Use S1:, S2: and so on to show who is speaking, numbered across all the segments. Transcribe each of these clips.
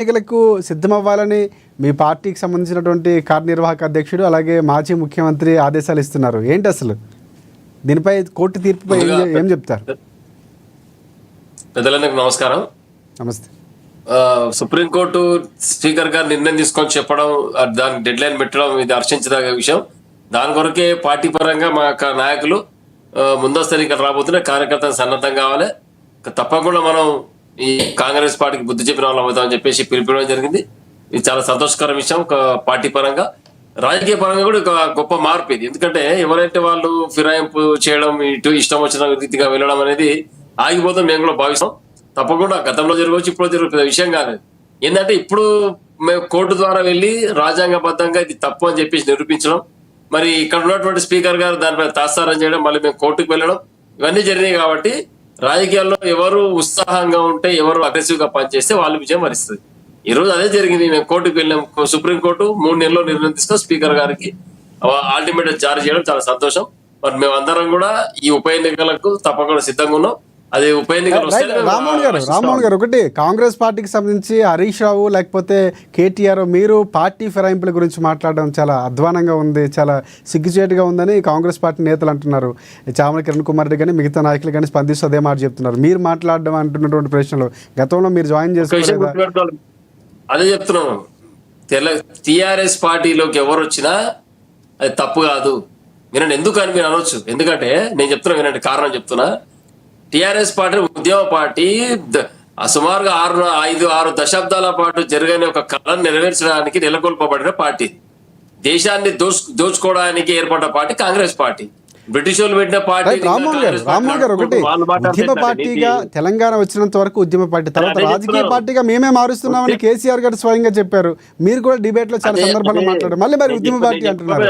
S1: ఎన్నికలకు సిద్ధమవ్వాలని మీ పార్టీకి సంబంధించినటువంటి కార్యనిర్వాహక అధ్యక్షుడు అలాగే మాజీ ముఖ్యమంత్రి ఆదేశాలు ఇస్తున్నారు. ఏంటి అసలు దీనిపై కోర్టు తీర్పుపై ఏం చెప్తారు?
S2: పెద్దలందరికీ నమస్కారం.
S1: నమస్తే.
S2: సుప్రీంకోర్టు స్పీకర్ గారు నిర్ణయం తీసుకొని చెప్పడం, దానికి డెడ్ లైన్ పెట్టడం ఇది హర్షించదగ్గ విషయం. దాని కొరకే పార్టీ పరంగా మా నాయకులు ముందస్తు ఎన్నికలు రాబోతున్న కార్యకర్తలు సన్నద్ధం కావాలి. తప్పకుండా మనం ఈ కాంగ్రెస్ పార్టీకి బుద్ధి చెప్పిన వాళ్ళు అవుతామని చెప్పేసి పిలిపించడం జరిగింది. ఇది చాలా సంతోషకర విషయం. పార్టీ పరంగా రాజకీయ పరంగా కూడా ఒక గొప్ప మార్పు ఇది. ఎందుకంటే ఎవరైతే వాళ్ళు ఫిరాయింపు చేయడం, ఇటు ఇష్టం వచ్చిన రీతిగా వెళ్ళడం అనేది ఆగిపోతాం మేము కూడా భావిస్తాం. తప్పకుండా గతంలో జరగవచ్చు, ఇప్పుడు జరుగుతున్న విషయం కాదు. ఏంటంటే ఇప్పుడు మేము కోర్టు ద్వారా వెళ్ళి రాజ్యాంగబద్ధంగా ఇది తప్పు అని చెప్పేసి నిరూపించడం, మరి ఇక్కడ ఉన్నటువంటి స్పీకర్ గారు దానిపై తాత్సారం చేయడం, మళ్ళీ మేము కోర్టుకు వెళ్ళడం, ఇవన్నీ జరిగినాయి. కాబట్టి రాజకీయాల్లో ఎవరు ఉత్సాహంగా ఉంటే, ఎవరు అగ్రెసివ్ గా పనిచేస్తే వాళ్ళు విజయం వరిస్తుంది. ఈ రోజు అదే జరిగింది. మేము కోర్టుకు వెళ్ళాం. సుప్రీంకోర్టు 3 నెలల్లో నిర్ణయం తీసుకొని స్పీకర్ గారికి అల్టిమేట్ జారీ చేయడం చాలా సంతోషం. మరి మేమందరం కూడా ఈ ఉప ఎన్నికలకు తప్పకుండా సిద్ధంగా ఉన్నాం. అది ఉప ఎన్నికలు
S1: రామ్మోహన్ గారు, ఒకటి కాంగ్రెస్ పార్టీకి సంబంధించి హరీష్ రావు లేకపోతే కేటీఆర్ మీరు పార్టీ ఫిరాయింపుల గురించి మాట్లాడడం చాలా అధ్వానంగా ఉంది, చాలా సిగ్గుచేటుగా ఉందని కాంగ్రెస్ పార్టీ నేతలు అంటున్నారు. చామల కిరణ్ కుమార్ రెడ్డి కానీ మిగతా నాయకులు కానీ స్పందిస్తూ అదే మాట చెప్తున్నారు. మీరు మాట్లాడడం అంటున్నటువంటి ప్రశ్నలు గతంలో మీరు జాయిన్ చేసుకోవాలి.
S2: అదే చెప్తున్నాను. టిఆర్ఎస్ పార్టీలోకి ఎవరు వచ్చినా అది తప్పు కాదు. వినండి, ఎందుకు అని మీరు అనొచ్చు. ఎందుకంటే నేను చెప్తున్నా, వినండి, కారణం చెప్తున్నా. టిఆర్ఎస్ పార్టీ ఉద్యమ పార్టీ, సుమారుగా 5-6 దశాబ్దాల పాటు జరగని ఒక కళను నెరవేర్చడానికి నెలకొల్పబడిన పార్టీ. దేశాన్ని దోచుకోవడానికి ఏర్పడ్డ పార్టీ కాంగ్రెస్ పార్టీ. బ్రిటిష్ వాళ్ళు పెట్టిన పార్టీ.
S1: రామ్మోహన్ గారు, ఒకటి ఉద్యమ పార్టీగా తెలంగాణ వచ్చినంత వరకు ఉద్యమ పార్టీ, తర్వాత రాజకీయ పార్టీగా మేమే మారుస్తున్నామని కేసీఆర్ గారు స్వయంగా చెప్పారు. మీరు కూడా డిబేట్ లో చాలా సందర్భాల్లో మాట్లాడారు. మళ్ళీ మరి ఉద్యమ పార్టీ అంటున్నారు.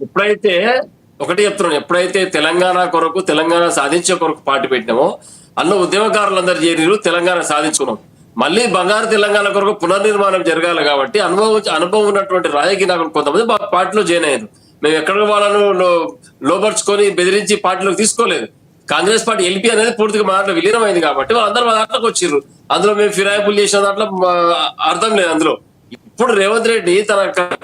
S2: ఎప్పుడైతే ఒకటి చెప్తున్నాను, ఎప్పుడైతే తెలంగాణ కొరకు, తెలంగాణ సాధించే కొరకు పార్టీ పెట్టినామో అన్న ఉద్యమకారులందరూ చేరిరు, తెలంగాణ సాధించుకున్నాం. మళ్ళీ బంగారు తెలంగాణ కొరకు పునర్నిర్మాణం జరగాలి. కాబట్టి అనుభవం ఉన్నటువంటి రాజకీయ నాయకులు కొంతమంది పార్టీలో జాయిన్ అయ్యారు. మేము ఎక్కడ వాళ్ళను లోపరుచుకొని బెదిరించి పార్టీలోకి తీసుకోలేదు. కాంగ్రెస్ పార్టీ ఎల్పీ అనేది పూర్తిగా మా దాంట్లో విలీనమైంది. కాబట్టి వాళ్ళందరూ మా దాంట్లోకి వచ్చిర్రు. అందులో మేము ఫిరాయింపులు చేసిన దాంట్లో అర్థం లేదు. అందులో ఇప్పుడు రేవంత్ రెడ్డి తన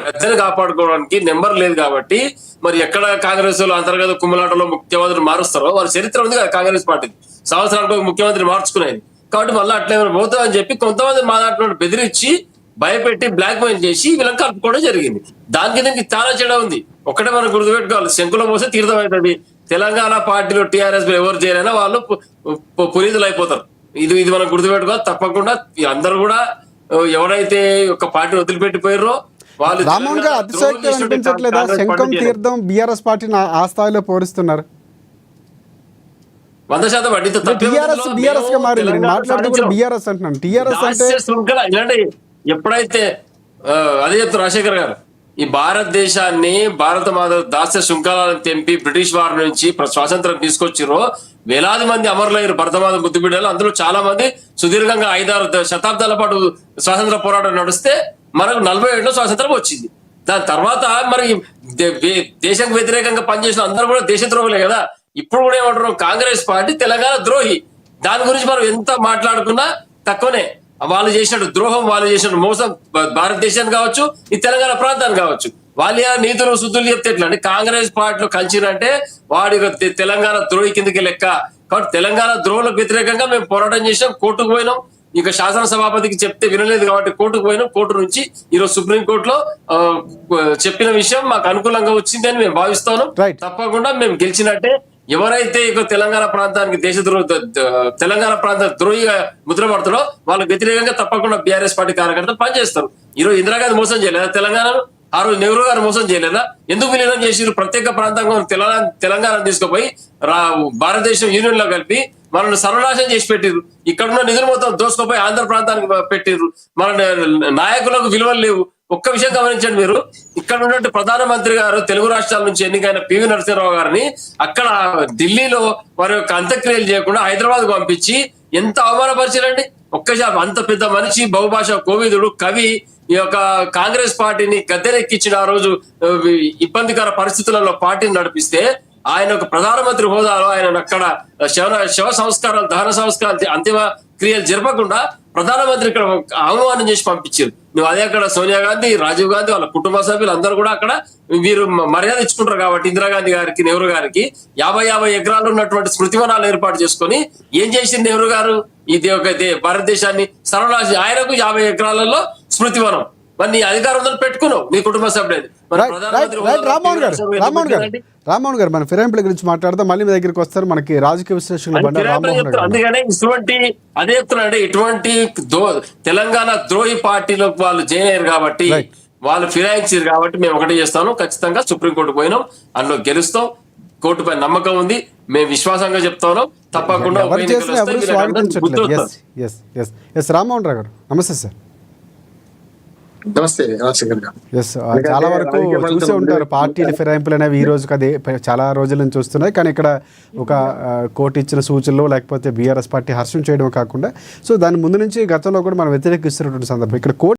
S2: గద్దెను కాపాడుకోవడానికి నెంబర్ లేదు. కాబట్టి మరి ఎక్కడ కాంగ్రెస్ అంతర్గత కుమ్మలాటలో ముఖ్యమంత్రిని మారుస్తారో వాళ్ళ చరిత్ర ఉంది కదా కాంగ్రెస్ పార్టీ. సంవత్సరానికి ఒక ముఖ్యమంత్రి మార్చుకునేది. కాబట్టి మళ్ళీ అట్లా ఏమైనా పోతామని చెప్పి కొంతమంది మా దాంట్లో బెదిరించి భయపెట్టి బ్లాక్ మెయిల్ చేసి వీళ్ళని కలుపుకోవడం జరిగింది. దానికి దీనికి చాలా చెడ ఉంది. ఒకటే మనం గుర్తుపెట్టుకోవాలి, శంకులో పోస్తే తీర్థం అవుతుంది. తెలంగాణ పార్టీలో టీఆర్ఎస్ ఎవరు చేరైనా వాళ్ళు పునీతులు అయిపోతారు. ఇది మనం గుర్తుపెట్టుకోవాలి. తప్పకుండా అందరూ కూడా ఎవరైతే ఒక పార్టీ వదిలిపెట్టిపోయారో వాళ్ళు
S1: అతిశయోక్తి అనిపించట్లేదా? శంఖం తీర్థం బీఆర్ఎస్ పార్టీని ఆ స్థాయిలో పోరుస్తున్నారు.
S2: 100% అడ్డితో ఎప్పుడైతే అదే చెప్తారు రాజశేఖర్ గారు, ఈ భారతదేశాన్ని భారత మాత దాస్య శృంఖలాలను తెంపి బ్రిటిష్ వారి నుంచి స్వాతంత్రం తీసుకొచ్చిరో వేలాది మంది అమరులయ్యారు భరతమాత బుద్ధి బిడ్డలు. అందులో చాలా మంది సుదీర్ఘంగా 5-6 శతాబ్దాల పాటు స్వాతంత్ర పోరాటం నడిస్తే మనకు 47లో స్వాతంత్రం వచ్చింది. దాని తర్వాత మరి దేశానికి వ్యతిరేకంగా పనిచేసిన అందరూ కూడా దేశద్రోహులే కదా. ఇప్పుడు కూడా ఏమంటారు, కాంగ్రెస్ పార్టీ తెలంగాణ ద్రోహి. దాని గురించి మనం ఎంత మాట్లాడుకున్నా తక్కువనే. వాళ్ళు చేసినట్టు ద్రోహం, వాళ్ళు చేసినట్టు మోసం భారతదేశానికి కావచ్చు, ఈ తెలంగాణ ప్రాంతానికి కావచ్చు. వాళ్ళు నీతులు శుద్ధులు చెప్తే ఎట్లా అంటే, కాంగ్రెస్ పార్టీలో కలిసినంటే వాడి తెలంగాణ ద్రోహి కిందకి లెక్క. కాబట్టి తెలంగాణ ద్రోహులకు వ్యతిరేకంగా మేము పోరాటం చేసాం, కోర్టుకు పోయినాం. ఇక శాసనసభాపతికి చెప్తే వినలేదు కాబట్టి కోర్టుకు పోయినాం. కోర్టు నుంచి ఈరోజు సుప్రీంకోర్టులో చెప్పిన విషయం మాకు అనుకూలంగా వచ్చింది అని మేము భావిస్తాను. తప్పకుండా మేము గెలిచినట్టే. ఎవరైతే ఇక తెలంగాణ ప్రాంతానికి తెలంగాణ ప్రాంత ద్రోహిగా ముద్రపడతాడో వాళ్ళకి వ్యతిరేకంగా తప్పకుండా బీఆర్ఎస్ పార్టీ కార్యకర్తలు పనిచేస్తారు. ఈరోజు ఇందిరాగాంధీ మోసం చేయలేదా తెలంగాణను? ఆ రోజు నెహ్రూ గారు మోసం చేయలేదా? ఎందుకు విలీనం చేసి ప్రత్యేక ప్రాంతంగా తెలంగాణ తీసుకుపోయి భారతదేశం యూనియన్ లో కలిపి మనల్ని సర్వనాశనం చేసి పెట్టిర్రు. ఇక్కడ ఉన్న నిధులు మొత్తం దోసుకుపోయి ఆంధ్ర ప్రాంతానికి పెట్టిర్రు. మన నాయకులకు విలువలు లేవు. ఒక్క విషయం గమనించండి మీరు, ఇక్కడ ఉన్నటువంటి ప్రధానమంత్రి గారు తెలుగు రాష్ట్రాల నుంచి ఎన్నికైన పివి నరసింహరావు గారిని అక్కడ ఢిల్లీలో వారి యొక్క అంత్యక్రియలు చేయకుండా హైదరాబాద్ పంపించి ఎంత అవమానపరిచారండి. ఒక్కసారి అంత పెద్ద మనిషి, బహుభాష కోవిదుడు, కవి ఈ యొక్క కాంగ్రెస్ పార్టీని గద్దెనెక్కించిన ఆ రోజు ఇబ్బందికర పరిస్థితులలో పార్టీని నడిపిస్తే ఆయన ఒక ప్రధానమంత్రి హోదాలో ఆయన అక్కడ శవ సంస్కారాలు, దహన సంస్కారాలు, అంతిమ క్రియలు జరపకుండా ప్రధానమంత్రి ఇక్కడ ఆహ్వానం చేసి పంపించారు. నువ్వు అదే అక్కడ సోనియా గాంధీ, రాజీవ్ గాంధీ వాళ్ళ కుటుంబ సభ్యులు అందరూ కూడా అక్కడ వీరు మర్యాద ఇచ్చుకుంటారు కాబట్టి ఇందిరాగాంధీ గారికి, నెహ్రూ గారికి 50 ఎకరాలు ఉన్నటువంటి స్మృతివనాలు ఏర్పాటు చేసుకొని ఏం చేసింది నెహ్రూ గారు? ఇది ఒక భారతదేశాన్ని సర్వనాశనం. ఆయనకు 50 ఎకరాలలో స్మృతివనం. మరి నీ అధికారం ఉందని పెట్టుకున్నావు నీ కుటుంబ సభ్యులు.
S1: రామ్మోహన్ గారు మన ఫిరాయింపుల గురించి మాట్లాడదాం, మళ్ళీ మీ దగ్గరికి వస్తారు. మనకి రాజకీయ విశ్లేషకులు
S2: అందుకనే ఇటువంటి అదే చెప్తున్నాండి, ఇటువంటి తెలంగాణ ద్రోహి పార్టీలో వాళ్ళు జాయిన్ అయ్యారు కాబట్టి, వాళ్ళు ఫిరాయించారు కాబట్టి మేము ఒకటే చేస్తాను, ఖచ్చితంగా సుప్రీంకోర్టు పోయినాం, అందులో గెలుస్తాం, కోర్టుపై నమ్మకం ఉంది, మేము విశ్వాసంగా చెప్తాను, తప్పకుండా.
S1: రామ్మోహన్ రావు గారు నమస్తే సార్.
S3: నమస్తే రాజశేఖర్ గారు.
S1: చాలా వరకు చూసే ఉంటారు పార్టీల ఫిరాయింపులు అనేవి ఈ రోజు కదే చాలా రోజుల నుంచి వస్తున్నాయి. కానీ ఇక్కడ ఒక కోర్టు ఇచ్చిన సూచనలు లేకపోతే బీఆర్ఎస్ పార్టీ హర్షం చేయడం కాకుండా, సో దాని ముందు నుంచి గతంలో కూడా మనం వ్యతిరేకిస్తున్నటువంటి సందర్భం ఇక్కడ కోర్టు